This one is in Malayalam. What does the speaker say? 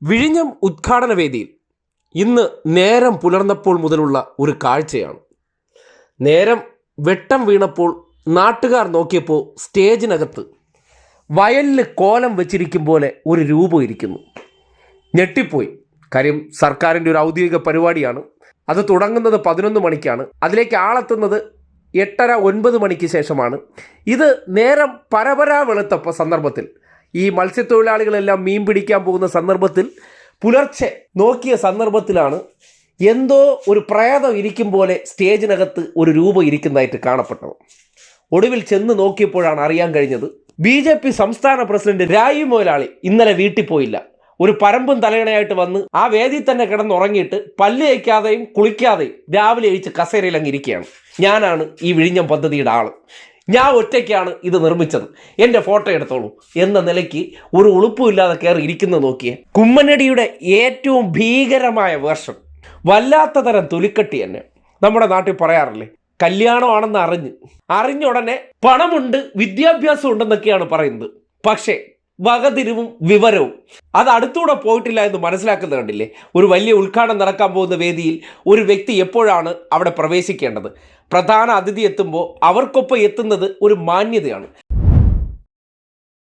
വിഴിഞ്ഞം ഉദ്ഘാടന വേദിയിൽ ഇന്ന് നേരം പുലർന്നപ്പോൾ മുതലുള്ള ഒരു കാഴ്ചയാണ്. നേരം വെട്ടം വീണപ്പോൾ നാട്ടുകാർ നോക്കിയപ്പോൾ സ്റ്റേജിനകത്ത് വയലിൽ കോലം വെച്ചിരിക്കും പോലെ ഒരു രൂപം ഇരിക്കുന്നു. ഞെട്ടിപ്പോയി. കാര്യം സർക്കാരിൻ്റെ ഒരു ഔദ്യോഗിക പരിപാടിയാണ്. അത് തുടങ്ങുന്നത് 11 മണിക്കാണ്. അതിലേക്ക് ആളെത്തുന്നത് 8:30-9 മണിക്ക് ശേഷമാണ്. ഇത് നേരം പരപരാ വെളുത്തപ്പോൾ സന്ദർഭത്തിൽ ഈ മത്സ്യത്തൊഴിലാളികളെല്ലാം മീൻ പിടിക്കാൻ പോകുന്ന സന്ദർഭത്തിൽ പുലർച്ചെ നോക്കിയ സന്ദർഭത്തിലാണ് എന്തോ ഒരു പ്രേതം ഇരിക്കും പോലെ സ്റ്റേജിനകത്ത് ഒരു രൂപം ഇരിക്കുന്നതായിട്ട് കാണപ്പെട്ടത്. ഒടുവിൽ ചെന്ന് നോക്കിയപ്പോഴാണ് അറിയാൻ കഴിഞ്ഞത് BJP സംസ്ഥാന പ്രസിഡന്റ് രായി മൊയ്ലാളി ഇന്നലെ വീട്ടിൽ പോയില്ല. ഒരു പരമ്പും തലയണയായിട്ട് വന്ന് ആ വേദിയിൽ തന്നെ കിടന്നുറങ്ങിയിട്ട് പല്ല് തേക്കാതെയും കുളിക്കാതെയും രാവിലെ എഴിച്ച് കസേരയിൽ അങ്ങ് ഇരിക്കുകയാണ്. ഞാനാണ് ഈ വിഴിഞ്ഞം പദ്ധതിയുടെ ആൾ, ഞാൻ ഒറ്റയ്ക്കാണ് ഇത് നിർമ്മിച്ചത്, എൻ്റെ ഫോട്ടോ എടുത്തോളൂ എന്ന നിലയ്ക്ക് ഒരു ഉളുപ്പുമില്ലാതെ കയറി ഇരിക്കുന്നത് നോക്കിയേ. കുമ്മനടിയുടെ ഏറ്റവും ഭീകരമായ വേർഷൻ, വല്ലാത്ത തരം തൊലിക്കട്ടി തന്നെ. നമ്മുടെ നാട്ടിൽ പറയാറില്ലേ, കല്യാണമാണെന്ന് അറിഞ്ഞ ഉടനെ പണമുണ്ട് വിദ്യാഭ്യാസം ഉണ്ടെന്നൊക്കെയാണ് പറയുന്നത്. പക്ഷേ വകതിരിവും വിവരവും അത് അടുത്തൂടെ പോയിട്ടില്ല എന്ന് മനസ്സിലാക്കുന്നത് കണ്ടില്ലേ. ഒരു വലിയ ഉദ്ഘാടനം നടക്കാൻ പോകുന്ന വേദിയിൽ ഒരു വ്യക്തി എപ്പോഴാണ് അവിടെ പ്രവേശിക്കേണ്ടത്? പ്രധാന അതിഥി എത്തുമ്പോൾ അവർക്കൊപ്പം എത്തുന്നത് ഒരു മാന്യതയാണ്.